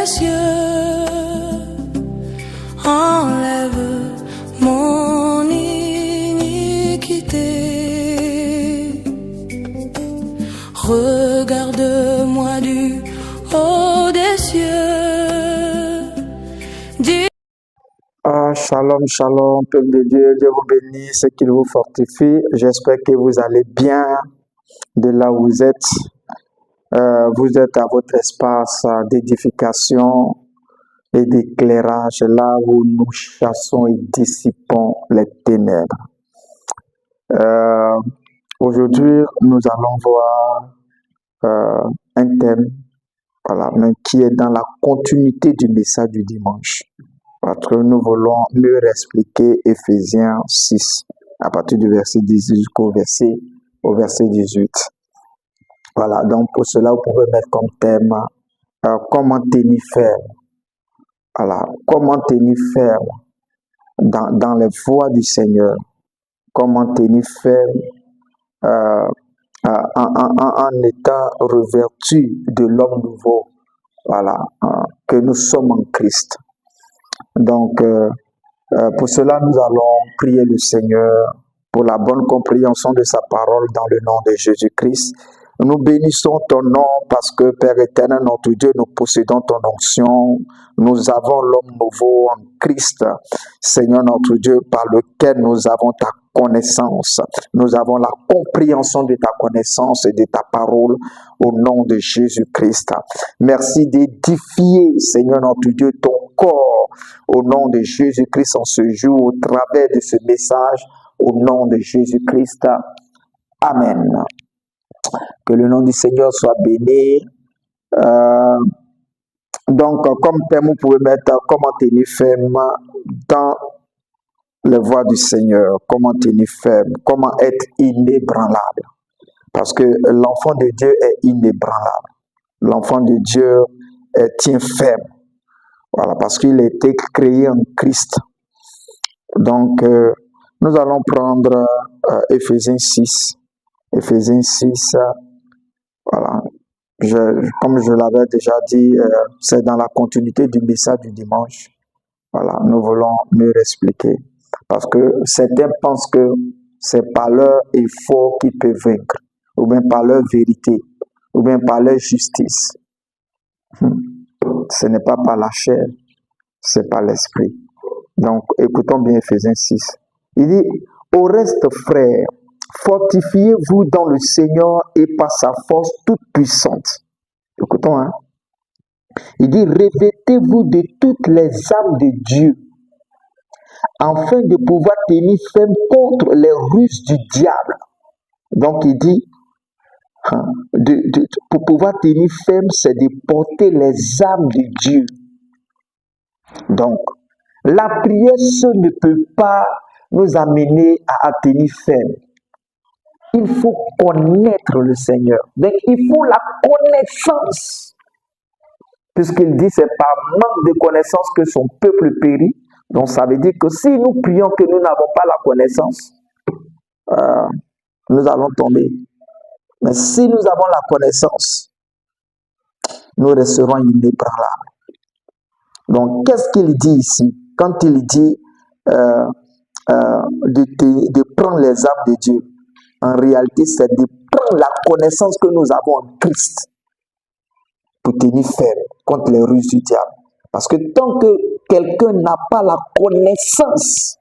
des cieux, enlève mon iniquité. Regarde-moi du haut des cieux. Shalom, shalom, peuple de Dieu, Dieu vous bénisse et qu'il vous fortifie. J'espère que vous allez bien de là où vous êtes. Vous êtes à votre espace d'édification et d'éclairage, là où nous chassons et dissipons les ténèbres. Aujourd'hui, nous allons voir un thème mais qui est dans la continuité du message du dimanche. Parce que nous voulons mieux expliquer Éphésiens 6, à partir du verset 18 jusqu'au verset 18. Voilà, donc pour cela, vous pouvez mettre comme thème comment tenir ferme. Voilà, comment tenir ferme dans les voies du Seigneur. Comment tenir ferme en état revêtu de l'homme nouveau. Voilà, que nous sommes en Christ. Donc, pour cela, nous allons prier le Seigneur pour la bonne compréhension de sa parole dans le nom de Jésus-Christ. Nous bénissons ton nom parce que, Père éternel, notre Dieu, nous possédons ton onction. Nous avons l'homme nouveau en Christ, Seigneur notre Dieu, par lequel nous avons ta connaissance. Nous avons la compréhension de ta connaissance et de ta parole au nom de Jésus-Christ. Merci d'édifier, Seigneur notre Dieu, ton corps au nom de Jésus-Christ en ce jour, au travers de ce message, au nom de Jésus-Christ. Amen. Que le nom du Seigneur soit béni. Donc, comme thème, vous pouvez mettre comment tenir ferme dans les voies du Seigneur. Comment tenir ferme, comment être inébranlable. Parce que l'enfant de Dieu est inébranlable. L'enfant de Dieu tient ferme. Voilà, parce qu'il a été créé en Christ. Donc, nous allons prendre Éphésiens 6. Éphésiens 6, voilà. Comme je l'avais déjà dit, c'est dans la continuité du message du dimanche. Voilà, nous voulons mieux expliquer. Parce que certains pensent que c'est par leur effort qu'ils peuvent vaincre, ou bien par leur vérité, ou bien par leur justice. Ce n'est pas par la chair, c'est par l'esprit. Donc, écoutons bien Éphésiens 6. Il dit, au reste, frères, fortifiez-vous dans le Seigneur et par sa force toute puissante. Écoutons, hein. Il dit, revêtez-vous de toutes les armes de Dieu, afin de pouvoir tenir ferme contre les ruses du diable. Donc, il dit, pour pouvoir tenir ferme, c'est de porter les armes de Dieu. Donc, la prière seule ne peut pas nous amener à tenir ferme. Il faut connaître le Seigneur. Donc, il faut la connaissance. Puisqu'il dit, c'est par manque de connaissance que son peuple périt. Donc, ça veut dire que si nous prions que nous n'avons pas la connaissance, nous allons tomber. Mais si nous avons la connaissance, nous resterons inébranlables. Donc, qu'est-ce qu'il dit ici? Quand il dit de prendre les armes de Dieu, en réalité, c'est de prendre la connaissance que nous avons en Christ pour tenir ferme contre les ruses du diable. Parce que tant que quelqu'un n'a pas la connaissance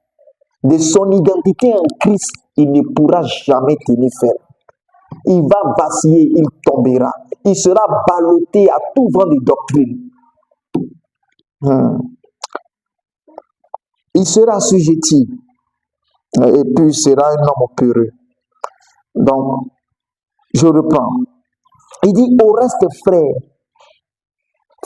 de son identité en Christ, il ne pourra jamais tenir ferme. Il va vaciller, il tombera. Il sera ballotté à tout vent de doctrine. Il sera assujetti. Et puis il sera un homme peureux. Donc, je reprends. Il dit, au reste, frères,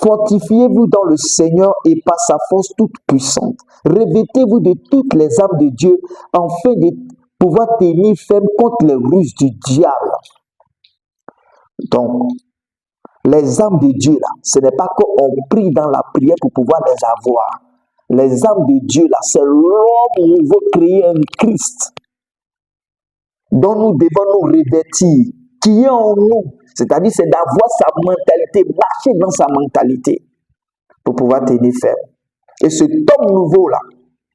fortifiez-vous dans le Seigneur et par sa force toute puissante. Revêtez-vous de toutes les armes de Dieu, afin de pouvoir tenir ferme contre les ruses du diable. Donc, les armes de Dieu, là, ce n'est pas qu'on prie dans la prière pour pouvoir les avoir. Les armes de Dieu, là, c'est l'homme nouveau créé en Christ, dont nous devons nous revêtir, qui est en nous. C'est-à-dire, c'est d'avoir sa mentalité, marcher dans sa mentalité. pour pouvoir tenir ferme. Et cet homme nouveau-là,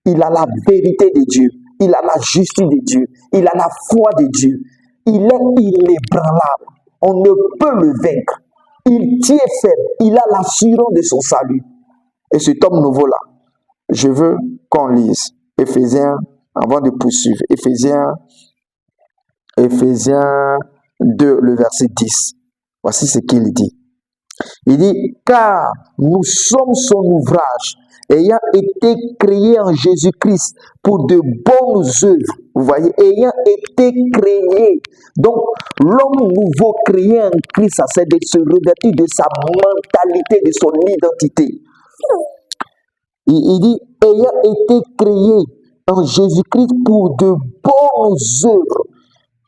il a la vérité de Dieu, il a la justice de Dieu, il a la foi de Dieu, il est inébranlable, on ne peut le vaincre, il tient ferme, il a l'assurance de son salut. Et cet homme nouveau-là, je veux qu'on lise Éphésiens, avant de poursuivre, Éphésiens 2, le verset 10. Voici ce qu'il dit. Il dit, car nous sommes son ouvrage, ayant été créés en Jésus-Christ pour de bonnes œuvres. Vous voyez, ayant été créés. Donc, l'homme nouveau créé en Christ, ça c'est de se revêtir de sa mentalité, de son identité. Il dit, ayant été créé en Jésus-Christ pour de bonnes œuvres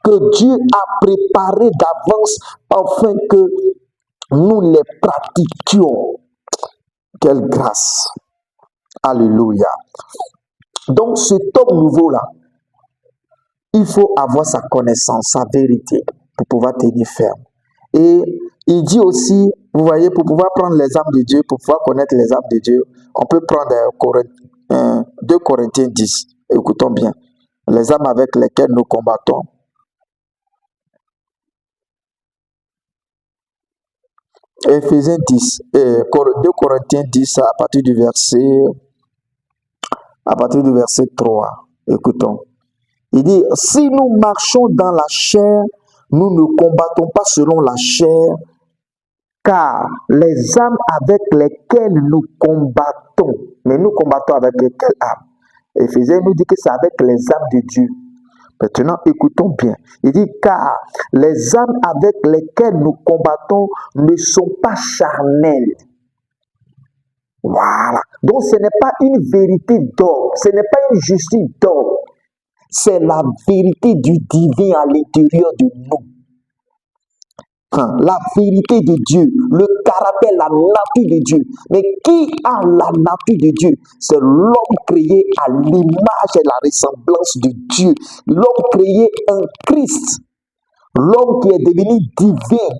que Dieu a préparées d'avance afin que nous les pratiquions. Quelle grâce. Alléluia. Donc cet homme nouveau-là, il faut avoir sa connaissance, sa vérité pour pouvoir tenir ferme. Et il dit aussi, vous voyez, pour pouvoir prendre les âmes de Dieu, pour pouvoir connaître les âmes de Dieu, on peut prendre 2 Corinthiens 10. Écoutons bien. Les âmes avec lesquelles nous combattons. Éphésiens 10, 2 Corinthiens 10 à partir du verset 3. Écoutons. Il dit, si nous marchons dans la chair, nous ne combattons pas selon la chair, car les âmes avec lesquelles nous combattons, mais nous combattons avec quelles âmes? Éphésiens nous dit que c'est avec les âmes de Dieu. Maintenant, écoutons bien. Il dit, car les âmes avec lesquelles nous combattons ne sont pas charnelles. Voilà. Donc, ce n'est pas une vérité d'homme, ce n'est pas une justice d'homme. C'est la vérité du divin à l'intérieur de nous. La vérité de Dieu, le caractère, la nature de Dieu. Mais qui a la nature de Dieu? C'est l'homme créé à l'image et la ressemblance de Dieu. L'homme créé en Christ. L'homme qui est devenu divin.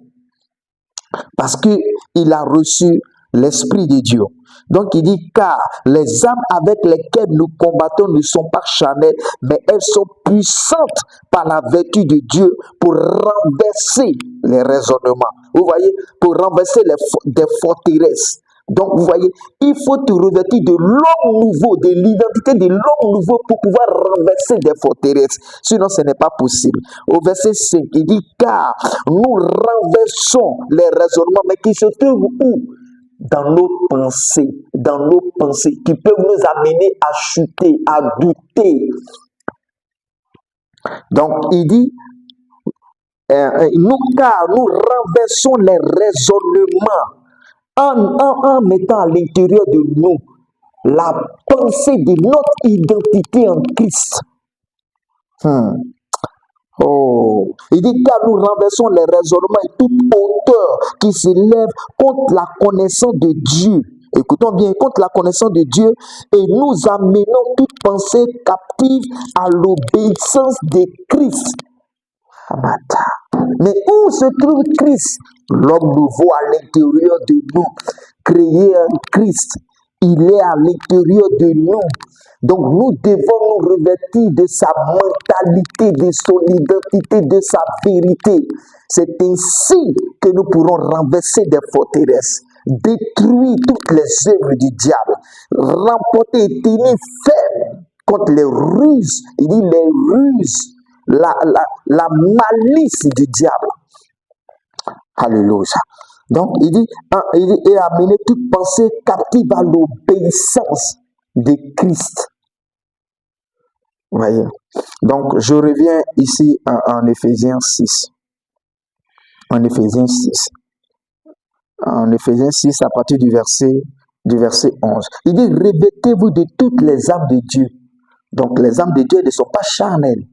Parce qu'il a reçu l'Esprit de Dieu. Donc il dit, car les âmes avec lesquelles nous combattons ne sont pas charnelles, mais elles sont puissantes par la vertu de Dieu pour renverser les raisonnements. Vous voyez, pour renverser des forteresses. Donc vous voyez, il faut te revêtir de l'homme nouveau, de l'identité de l'homme nouveau pour pouvoir renverser des forteresses. Sinon, ce n'est pas possible. Au verset 5, il dit, car nous renversons les raisonnements, mais qui se trouvent où? Dans nos pensées qui peuvent nous amener à chuter, à douter. Donc, il dit, car nous renversons les raisonnements en mettant à l'intérieur de nous la pensée de notre identité en Christ. Oh, il dit, car nous renversons les raisonnements et toute hauteur qui s'élève contre la connaissance de Dieu. Écoutons bien, contre la connaissance de Dieu, et nous amenons toute pensée captive à l'obéissance de Christ. Mais où se trouve Christ? L'homme nouveau à l'intérieur de nous, créé en Christ. Il est à l'intérieur de nous. Donc nous devons nous revêtir de sa mentalité, de son identité, de sa vérité. C'est ainsi que nous pourrons renverser des forteresses, détruire toutes les œuvres du diable, remporter et tenir ferme contre les ruses. Il dit les ruses, la malice du diable. Alléluia. Donc il dit et amener toute pensée captive à l'obéissance de Christ. Vous voyez. Donc je reviens ici en Éphésiens 6. En Éphésiens 6. En Éphésiens 6 à partir du verset 11. Il dit, revêtez-vous de toutes les âmes de Dieu. Donc les âmes de Dieu ne sont pas charnelles,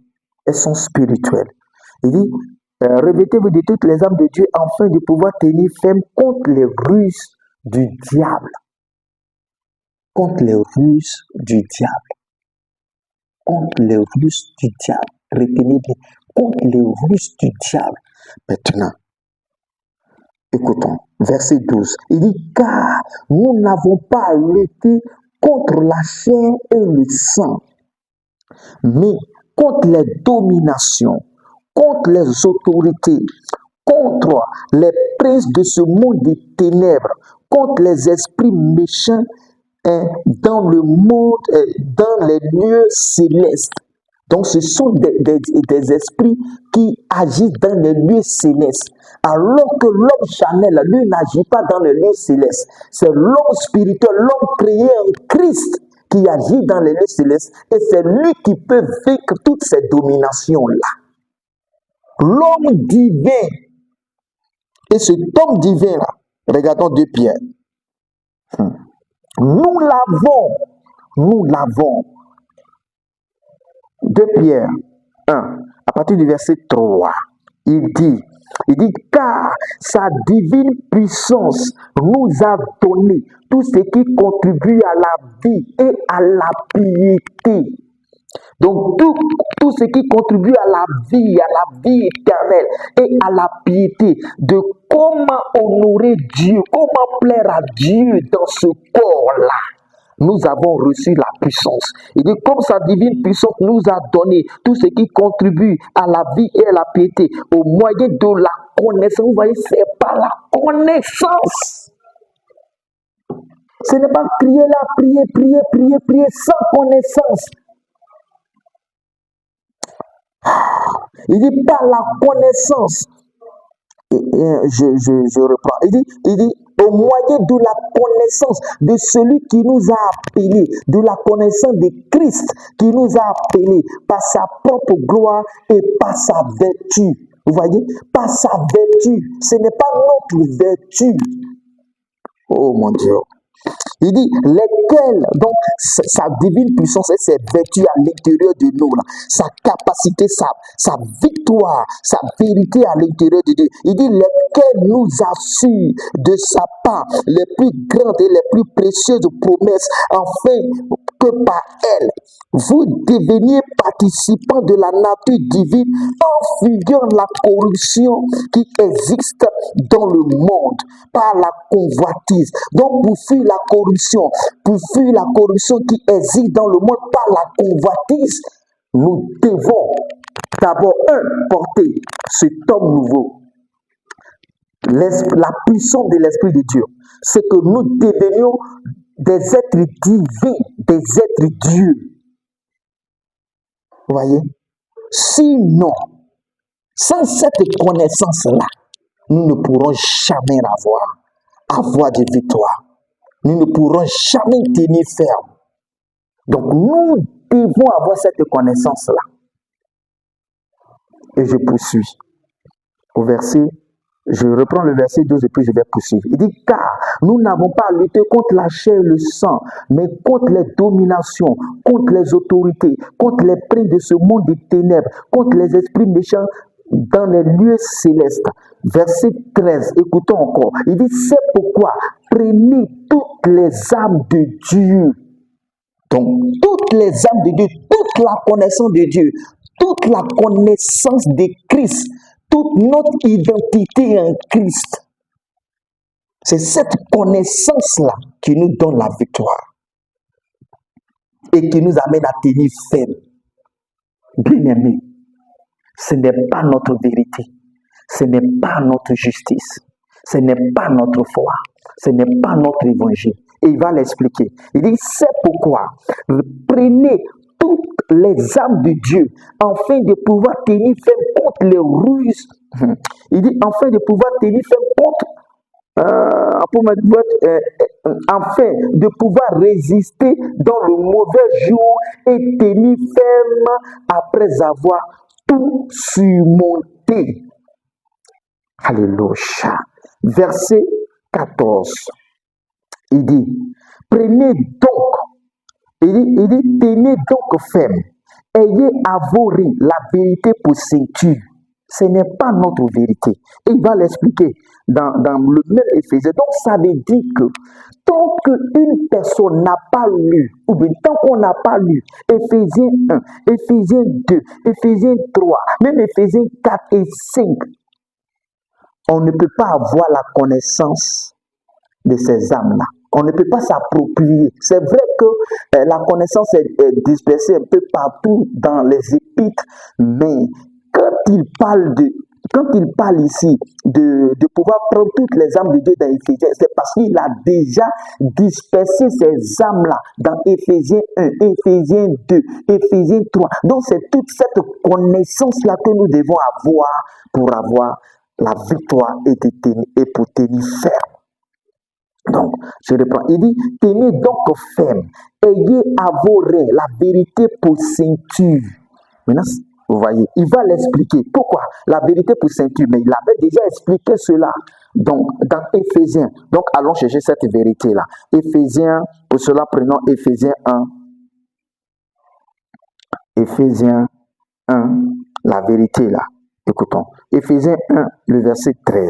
elles sont spirituelles. Il dit, revêtez-vous de toutes les âmes de Dieu afin de pouvoir tenir ferme contre les ruses du diable. Contre les ruses du diable. Contre les ruses du diable. Retenez bien, contre les ruses du diable. Maintenant, Écoutons, verset 12. Il dit, car nous n'avons pas à lutter contre la chair et le sang, mais contre les dominations, contre les autorités, contre les princes de ce monde des ténèbres, contre les esprits méchants dans le monde, dans les lieux célestes. Donc, ce sont des esprits qui agissent dans les lieux célestes. Alors que l'homme charnel, lui, n'agit pas dans les lieux célestes. C'est l'homme spirituel, l'homme créé en Christ qui agit dans les lieux célestes. Et c'est lui qui peut vaincre toutes ces dominations-là. L'homme divin. Et cet homme divin-là, regardons 2 Pierre. Nous l'avons. 2 Pierre 1, à partir du verset 3, il dit, car sa divine puissance nous a donné tout ce qui contribue à la vie et à la piété. Donc tout ce qui contribue à la vie éternelle et à la piété, de comment honorer Dieu, comment plaire à Dieu dans ce corps-là. Nous avons reçu la puissance. Il dit, comme sa divine puissance nous a donné tout ce qui contribue à la vie et à la piété, au moyen de la connaissance. Vous voyez, c'est pas la connaissance. Ce n'est pas prier là, prier sans connaissance. Il dit pas la connaissance. Je reprends. Il dit, au moyen de la connaissance de celui qui nous a appelés, de la connaissance de Christ qui nous a appelés par sa propre gloire et par sa vertu. Vous voyez, par sa vertu. Ce n'est pas notre vertu. Oh mon Dieu. Il dit, lesquels, donc, sa divine puissance et ses vertus à l'intérieur de nous, là, sa capacité, sa victoire, sa vérité à l'intérieur de Dieu. Il dit, lesquels nous assurent de sa part les plus grandes et les plus précieuses promesses, afin que par elles, vous deveniez participants de la nature divine en fuyant la corruption qui existe dans le monde par la convoitise. Donc, pour fuir la corruption qui existe dans le monde par la convoitise, nous devons d'abord, porter cet homme nouveau. La puissance de l'Esprit de Dieu, c'est que nous devenions des êtres divins, des êtres Dieu. Vous voyez? Sinon, sans cette connaissance-là, nous ne pourrons jamais avoir de victoire. Nous ne pourrons jamais tenir ferme. Donc, nous devons avoir cette connaissance-là. Et je poursuis. Je reprends le verset 12 et puis je vais poursuivre. Il dit, car nous n'avons pas à lutter contre la chair et le sang, mais contre les dominations, contre les autorités, contre les princes de ce monde des ténèbres, contre les esprits méchants dans les lieux célestes. Verset 13, écoutons encore. Il dit, c'est pourquoi prenez toutes les armes de Dieu. Donc, toutes les armes de Dieu, toute la connaissance de Dieu, toute la connaissance de Christ, toute notre identité en Christ. C'est cette connaissance-là qui nous donne la victoire et qui nous amène à tenir ferme. Bien-aimés, ce n'est pas notre vérité, ce n'est pas notre justice, ce n'est pas notre foi, ce n'est pas notre évangile. Et il va l'expliquer. Il dit, c'est pourquoi prenez toutes les armes de Dieu afin de pouvoir tenir ferme contre les ruses. Il dit, afin de pouvoir tenir ferme contre afin de pouvoir résister dans le mauvais jour et tenir ferme après avoir tout surmonté. Alléluia. Verset 14. Il dit, prenez donc, il dit, tenez donc ferme, ayez à vos reins la vérité pour ceinture. Ce n'est pas notre vérité. Et il va l'expliquer dans le même Éphésiens. Donc, ça veut dire que tant qu'une personne n'a pas lu, ou bien tant qu'on n'a pas lu Éphésiens 1, Éphésiens 2, Éphésiens 3, même Éphésiens 4 et 5, on ne peut pas avoir la connaissance de ces âmes-là. On ne peut pas s'approprier. C'est vrai que la connaissance est dispersée un peu partout dans les épîtres, mais quand il parle ici de pouvoir prendre toutes les âmes de Dieu dans Éphésiens, c'est parce qu'il a déjà dispersé ces âmes-là dans Éphésiens 1, Éphésiens 2, Éphésiens 3. Donc c'est toute cette connaissance-là que nous devons avoir pour avoir la victoire et pour tenir ferme. Donc, je reprends. Il dit, tenez donc ferme, ayez à vos reins la vérité pour ceinture. Maintenant, vous voyez, il va l'expliquer. Pourquoi la vérité pour ceinture? Mais il avait déjà expliqué cela. Donc, dans Éphésiens. Donc, allons chercher cette vérité-là. Éphésiens, pour cela, prenons Éphésiens 1. Éphésiens 1, la vérité là. Écoutons. Éphésiens 1, le verset 13.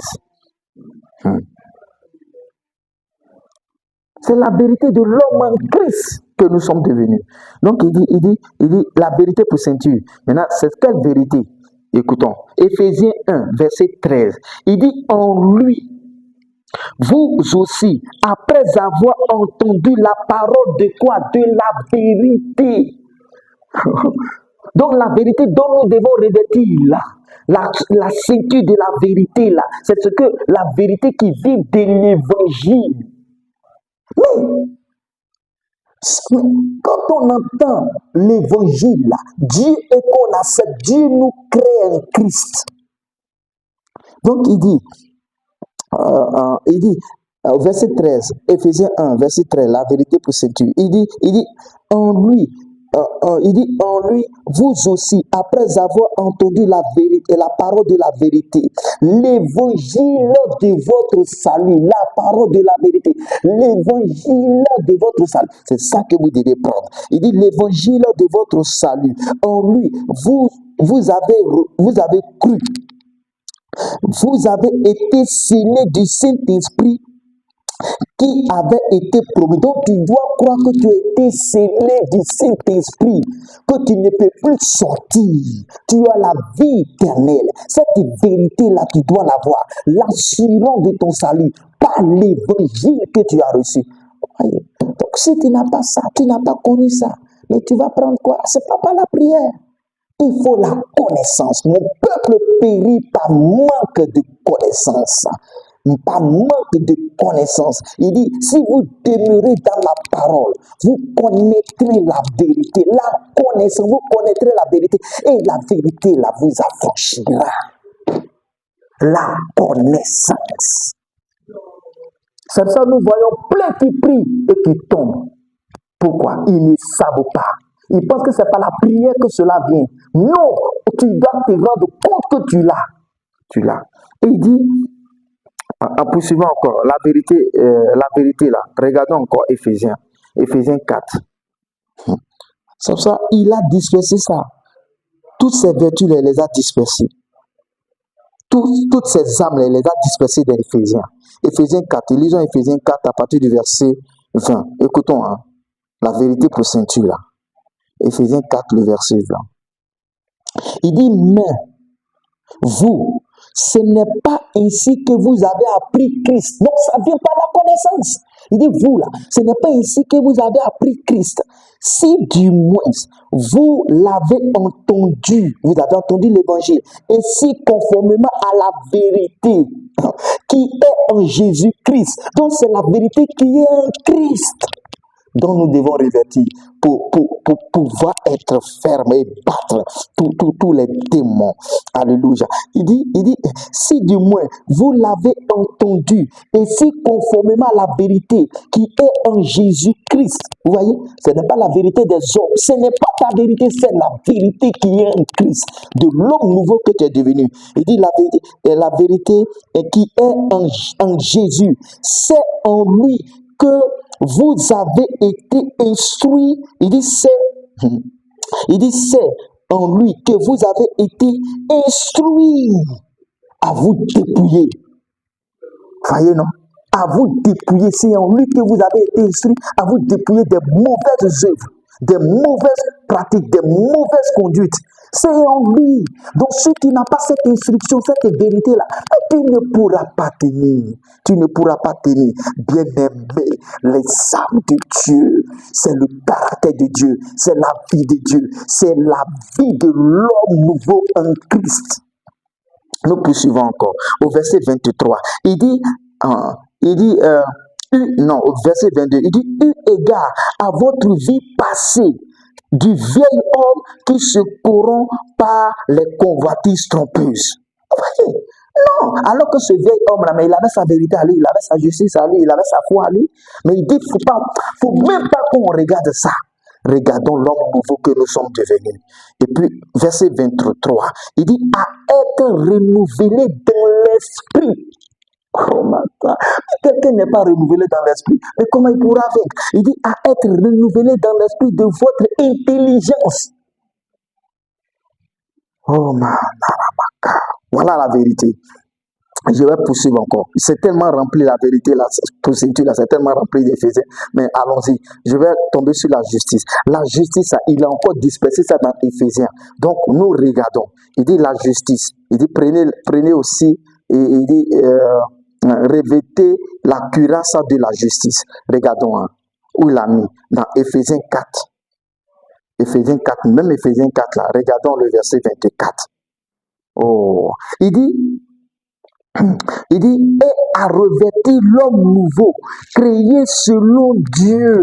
C'est la vérité de l'homme en Christ que nous sommes devenus. Donc il dit la vérité pour ceinture. Maintenant, c'est quelle vérité? Écoutons. Éphésiens 1, verset 13. Il dit en lui, vous aussi, après avoir entendu la parole de quoi? De la vérité. Donc la vérité dont nous devons revêtir là. La ceinture de la vérité là. C'est ce que la vérité qui vient de l'évangile. Oui. Quand on entend l'évangile, Dieu et qu'on accepte, Dieu nous crée un Christ. Donc il dit, verset 13, Éphésiens 1, verset 13, la vérité pour ceinture. Il dit, en lui, vous aussi, après avoir entendu la vérité, la parole de la vérité, l'évangile de votre salut, la parole de la vérité, l'évangile de votre salut, c'est ça que vous devez prendre. Il dit l'évangile de votre salut, en lui, vous avez cru, vous avez été scellés du Saint-Esprit qui avait été promis. Donc tu dois croire que tu as été scellé du Saint-Esprit, que tu ne peux plus sortir. Tu as la vie éternelle. Cette vérité-là, tu dois l'avoir. L'assurance de ton salut par l'évangile que tu as reçu. Donc si tu n'as pas ça, tu n'as pas connu ça, mais tu vas prendre quoi? C'est pas par la prière. Il faut la connaissance. Mon peuple périt par manque de connaissance. Par manque de connaissance. Il dit, si vous demeurez dans la parole, vous connaîtrez la vérité. La connaissance, vous connaîtrez la vérité. Et la vérité, là, vous affranchira. La connaissance. C'est ça, nous voyons plein qui prient et qui tombent. Pourquoi? Ils ne savent pas. Ils pensent que ce n'est pas la prière que cela vient. Non, tu dois te rendre compte que tu l'as. Tu l'as. Et il dit, en poursuivant encore, la vérité là, regardons encore Éphésiens 4. C'est ça, il a dispersé ça. Toutes ces vertus, il les a dispersées. Toutes ces âmes, il les a dispersées dans Éphésiens. Éphésiens 4, lisons Éphésiens 4 à partir du verset 20. Écoutons, la vérité pour ceinture là. Éphésiens 4, le verset 20. Il dit, mais vous, ce n'est pas ainsi que vous avez appris Christ. Donc, ça vient par la connaissance. Il dit, vous là, ce n'est pas ainsi que vous avez appris Christ. Si du moins, vous l'avez entendu, vous avez entendu l'évangile, et si conformément à la vérité qui est en Jésus-Christ. Donc, c'est la vérité qui est en Christ dont nous devons revêtir pour pouvoir être ferme et battre tous les démons. Alléluia. Il dit, si du moins vous l'avez entendu et si conformément à la vérité qui est en Jésus-Christ, vous voyez, ce n'est pas la vérité des hommes, ce n'est pas ta vérité, c'est la vérité qui est en Christ, de l'homme nouveau que tu es devenu. Il dit la vérité qui est en Jésus, c'est en lui que vous avez été instruits. Il dit c'est en lui que vous avez été instruits à vous dépouiller. Voyez, non? À vous dépouiller. C'est en lui que vous avez été instruits à vous dépouiller des mauvaises œuvres. des mauvaises pratiques, des mauvaises conduites. C'est en lui. Donc, si tu n'as pas cette instruction, cette vérité-là, tu ne pourras pas tenir. Tu ne pourras pas tenir. Bien-aimé, les âmes de Dieu, c'est le caractère de Dieu, c'est la vie de Dieu, c'est la vie de l'homme nouveau en Christ. Nous poursuivons encore. Au verset 23, il dit, au verset 22, il dit, eu égard à votre vie passée, du vieil homme qui se corrompt par les convoitises trompeuses. Vous voyez? Non, alors que ce vieil homme-là, mais il avait sa vérité à lui, il avait sa justice à lui, il avait sa foi à lui. Mais il dit, faut même pas qu'on regarde ça. Regardons l'homme nouveau que nous sommes devenus. Et puis, verset 23, il dit, à être renouvelé dans l'esprit. Oh my God. Quelqu'un n'est pas renouvelé dans l'esprit. Mais comment il pourra vaincre? Il dit à être renouvelé dans l'esprit de votre intelligence. Oh man, voilà la vérité. Je vais poursuivre encore. C'est tellement rempli la vérité, la procédure, c'est tellement rempli d'Éphésiens. Mais allons-y. Je vais tomber sur la justice. La justice, il a encore dispersé ça dans Éphésiens. Donc, nous regardons. Il dit la justice. Il dit prenez aussi. Et il dit revêtez la cuirasse de la justice. Regardons où il a mis. Dans Éphésiens 4. Éphésiens 4, même Éphésiens 4 là. Regardons le verset 24. Oh. Il dit, et à revêtir l'homme nouveau, créé selon Dieu.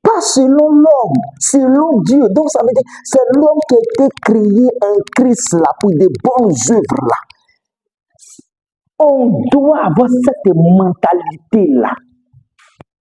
Pas selon l'homme, selon Dieu. Donc ça veut dire, c'est l'homme qui a été créé en Christ là, pour des bonnes œuvres là. On doit avoir cette mentalité là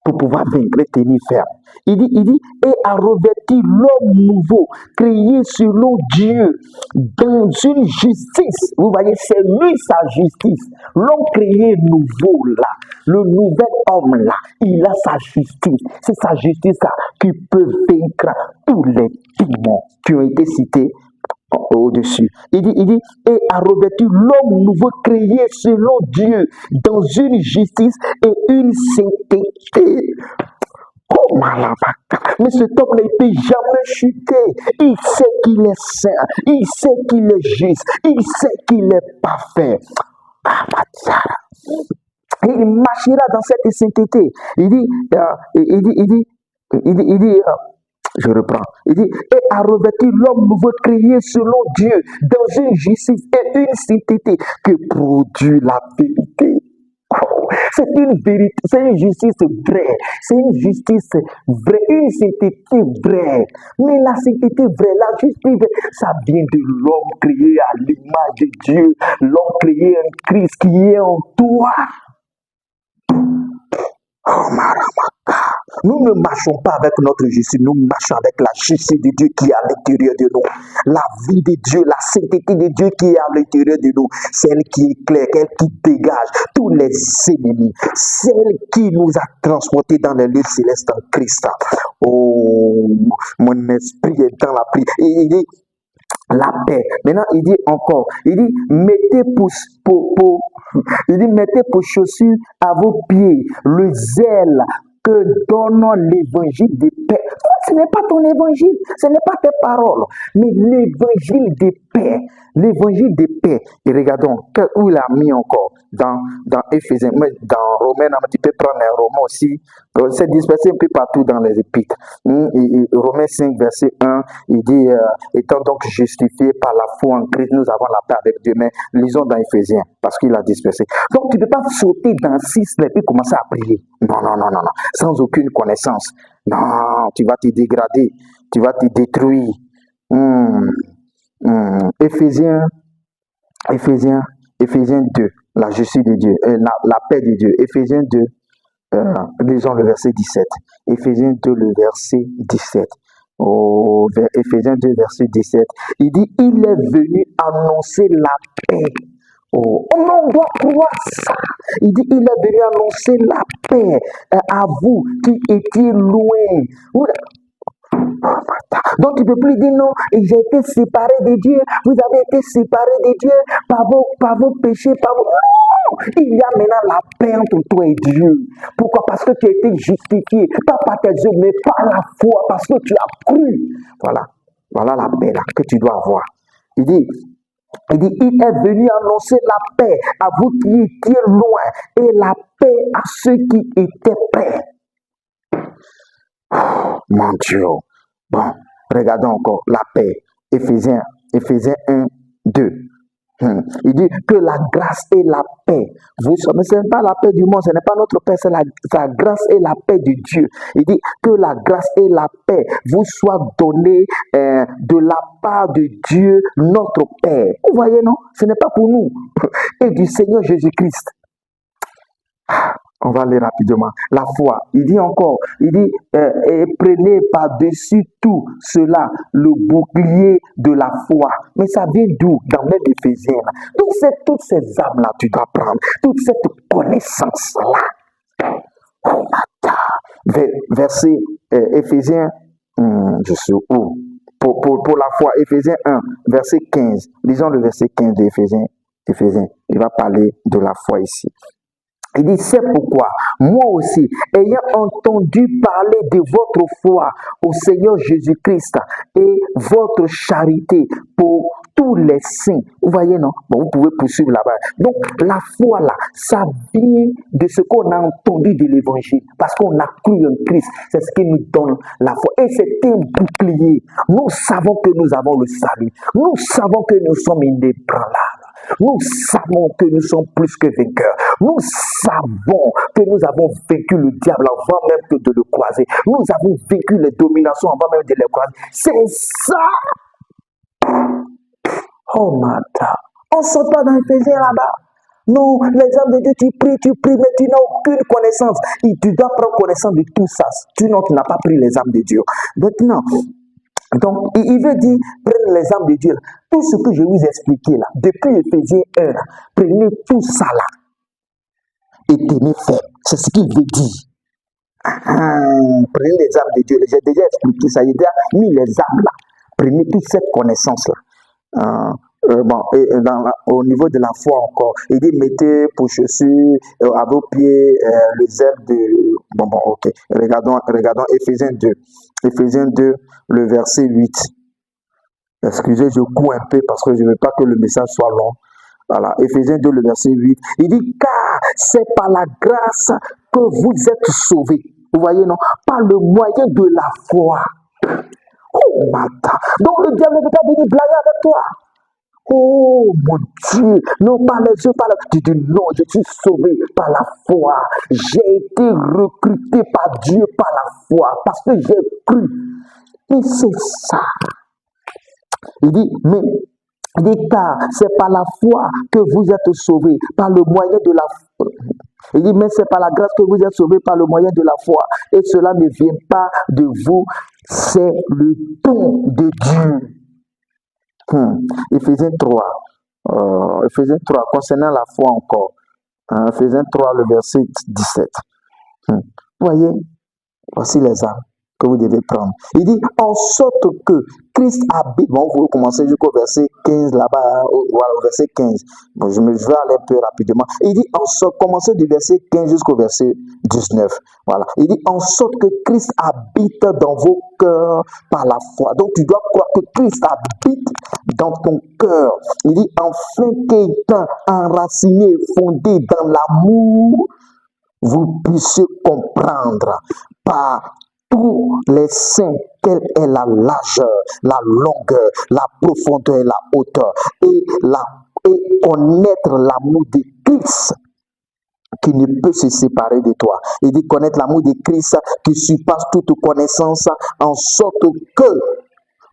pour pouvoir vaincre et tenir ferme. Il dit, et à revêtir l'homme nouveau, créé selon Dieu, dans une justice. Vous voyez, c'est lui sa justice. L'homme créé nouveau là, le nouvel homme là, il a sa justice. C'est sa justice là qui peut vaincre tous les démons qui ont été cités au-dessus. Il dit, et à revêtir l'homme nouveau créé selon Dieu dans une justice et une sainteté. Oh malabaka. Mais cet homme ne peut jamais chuter. Il sait qu'il est saint, il sait qu'il est juste, il sait qu'il est parfait. Et il marchera dans cette sainteté. Je reprends. Il dit, et à revêtir l'homme nouveau créé selon Dieu dans une justice et une sainteté que produit la vérité. Oh, c'est une vérité, c'est une justice vraie, c'est une justice vraie, une sainteté vraie. Mais la sainteté vraie, la justice vraie, ça vient de l'homme créé à l'image de Dieu, l'homme créé en Christ qui est en toi. Oh Maramaka. Nous ne marchons pas avec notre justice, nous marchons avec la justice de Dieu qui est à l'intérieur de nous. La vie de Dieu, la sainteté de Dieu qui est à l'intérieur de nous. Celle qui éclaire, celle qui dégage tous les ennemis. Celle qui nous a transportés dans les lieux célestes en Christ. Oh, mon esprit est dans la prière. Et il dit, la paix. Maintenant, il dit encore, il dit, mettez pour chaussures à vos pieds le zèle que donne l'évangile de paix. Ce n'est pas ton évangile, ce n'est pas tes paroles, mais l'évangile de paix. L'évangile de paix. Et regardons, où il a mis encore dans Éphésiens, mais dans Romains, tu peux prendre un Romain aussi. C'est dispersé un peu partout dans les épîtres. Et Romains 5, verset 1, il dit, étant donc justifiés par la foi en Christ, nous avons la paix avec Dieu. Mais lisons dans Éphésiens, parce qu'il a dispersé. Donc tu ne peux pas sauter dans 6 et puis commencer à prier. Non. Sans aucune connaissance. Non, tu vas te dégrader, tu vas te détruire. Éphésiens 2, la justice de Dieu, la paix de Dieu. Éphésiens 2, lisons le verset 17. Éphésiens 2, le verset 17. Éphésiens 2, verset 17. Il dit, il est venu annoncer la paix. Oh, on doit croire ça. Il dit, il est venu annoncer la paix à vous qui étiez loin. Donc tu ne peux plus dire non, j'ai été séparé de Dieu. Vous avez été séparés de Dieu par vos péchés, par vos... il y a maintenant la paix entre toi et Dieu. Pourquoi? Parce que tu as été justifié, pas par tes œuvres, mais par la foi, parce que tu as cru. Voilà la paix là que tu dois avoir. Il dit, il est venu annoncer la paix à vous qui étiez loin et la paix à ceux qui étaient près. Oh, mon Dieu. Bon, regardons encore la paix. Éphésiens 1, 2. Il dit que la grâce et la paix, mais ce n'est pas la paix du monde, ce n'est pas notre paix, c'est la grâce et la paix de Dieu. Il dit que la grâce et la paix vous soient données de la part de Dieu, notre Père. Vous voyez, non? Ce n'est pas pour nous. Et du Seigneur Jésus-Christ. On va aller rapidement. La foi. Il dit encore, et prenez par-dessus tout cela le bouclier de la foi. Mais ça vient d'où? Dans même Éphésiens. Donc c'est toutes ces âmes-là tu dois prendre. Toute cette connaissance-là. Oh, verset Éphésiens, je suis où? Pour la foi, Éphésiens 1, verset 15. Lisons le verset 15 de Éphésiens. Il va parler de la foi ici. Il dit, c'est pourquoi, moi aussi, ayant entendu parler de votre foi au Seigneur Jésus-Christ et votre charité pour tous les saints. Vous voyez, non? Bon, vous pouvez poursuivre là-bas. Donc, la foi, là, ça vient de ce qu'on a entendu de l'Évangile. Parce qu'on a cru en Christ. C'est ce qui nous donne la foi. Et c'est un bouclier. Nous savons que nous avons le salut. Nous savons que nous sommes inébranlables. Nous savons que nous sommes plus que vainqueurs. Nous savons que nous avons vaincu le diable avant même que de le croiser. Nous avons vaincu les dominations avant même de les croiser. C'est ça. Oh, Mata. On ne sort pas dans Éphésiens là-bas. Non, les hommes de Dieu, tu pries, mais tu n'as aucune connaissance. Et tu dois prendre connaissance de tout ça. Tu n'as pas pris les âmes de Dieu. Maintenant, donc, il veut dire, prenez les âmes de Dieu. Tout ce que je vous ai expliqué là, depuis Éphésiens 1, là, prenez tout ça là et tenez ferme. C'est ce qu'il veut dire. Prenez les âmes de Dieu. J'ai déjà expliqué ça. J'ai déjà mis les âmes là. Prenez toute cette connaissance là. Au niveau de la foi encore, il dit mettez pour chaussures à vos pieds le zèle de. Ok. Regardons Éphésiens 2. Éphésiens 2, le verset 8. Excusez, je cours un peu parce que je ne veux pas que le message soit long. Voilà, Éphésiens 2, le verset 8. Il dit, car c'est par la grâce que vous êtes sauvés. Vous voyez, non? Par le moyen de la foi. Oh, Mata. Donc le diable ne peut pas venir blaguer avec toi. Oh mon Dieu, non pas les yeux, pas la... Tu dis non, je suis sauvé par la foi. J'ai été recruté par Dieu par la foi parce que j'ai cru. Et c'est ça. Il dit, car c'est par la foi que vous êtes sauvés, par le moyen de la foi. Il dit, mais c'est par la grâce que vous êtes sauvés par le moyen de la foi. Et cela ne vient pas de vous, c'est le don de Dieu. Éphésiens 3, concernant la foi encore. Éphésiens 3, le verset 17. Vous voyez, voici les âmes que vous devez prendre. Il dit, en sorte que Christ habite. Bon, vous commencez jusqu'au verset 15 là-bas, voilà, au verset 15. Bon, je vais aller un peu rapidement. Il dit, commencez du verset 15 jusqu'au verset 19. Voilà. Il dit, en sorte que Christ habite dans vos cœurs par la foi. Donc, tu dois croire que Christ habite dans ton cœur. Il dit, afin qu'étant enraciné, fondé dans l'amour, vous puissiez comprendre par tous les saints quelle est la largeur, la longueur, la profondeur et la hauteur, et connaître l'amour de Christ qui ne peut se séparer de toi. Il dit connaître l'amour de Christ qui surpasse toute connaissance, en sorte que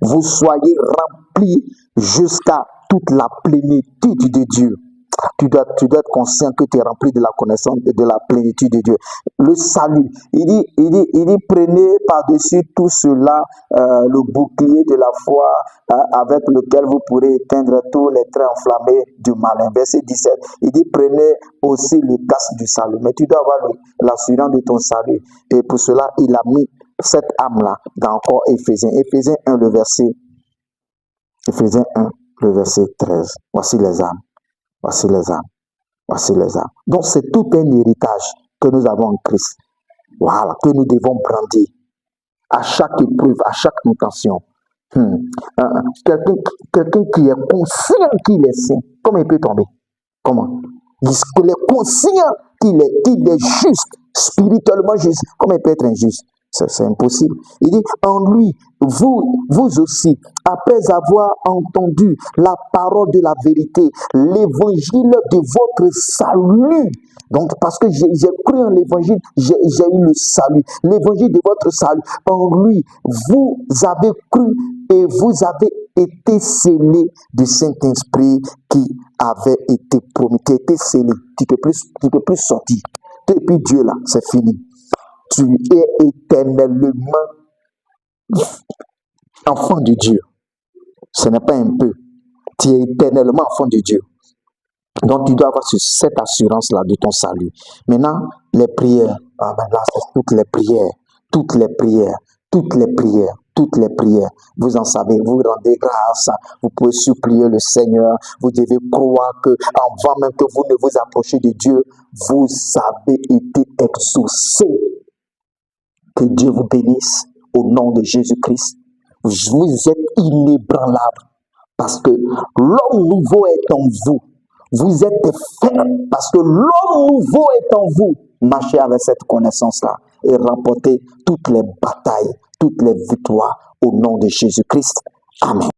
vous soyez remplis jusqu'à toute la plénitude de Dieu. Tu dois être conscient que tu es rempli de la connaissance et de la plénitude de Dieu. Le salut. Il dit prenez par-dessus tout cela le bouclier de la foi avec lequel vous pourrez éteindre tous les traits enflammés du malin. Verset 17. Il dit prenez aussi le casque du salut. Mais tu dois avoir l'assurance de ton salut. Et pour cela, il a mis cette âme-là dans encore Éphésiens. Éphésiens 1, le verset 13. Voici les âmes. Voici les âmes. Voici les âmes. Donc c'est tout un héritage que nous avons en Christ. Voilà, que nous devons brandir à chaque épreuve, à chaque tentation. Quelqu'un qui est conscient qu'il est saint, comment il peut tomber? Comment? Il est conscient qu'il est juste, spirituellement juste. Comment il peut être injuste? C'est impossible. Il dit, en lui, vous aussi, après avoir entendu la parole de la vérité, l'évangile de votre salut. Donc, parce que j'ai cru en l'évangile, j'ai eu le salut. L'évangile de votre salut. En lui, vous avez cru et vous avez été scellés du Saint-Esprit qui avait été promis. Tu as été scellé. Tu ne peux plus sortir. Depuis Dieu là, c'est fini. Tu es éternellement enfant de Dieu. Ce n'est pas un peu. Tu es éternellement enfant de Dieu. Donc, tu dois avoir cette assurance-là de ton salut. Maintenant, les prières. Ah ben là, c'est toutes les prières. Vous en savez, vous rendez grâce. Vous pouvez supplier le Seigneur. Vous devez croire que, avant même que vous ne vous approchiez de Dieu, vous avez été exaucés. Que Dieu vous bénisse au nom de Jésus-Christ. Vous êtes inébranlables parce que l'homme nouveau est en vous. Vous êtes ferme parce que l'homme nouveau est en vous. Marchez avec cette connaissance-là et remportez toutes les batailles, toutes les victoires au nom de Jésus-Christ. Amen.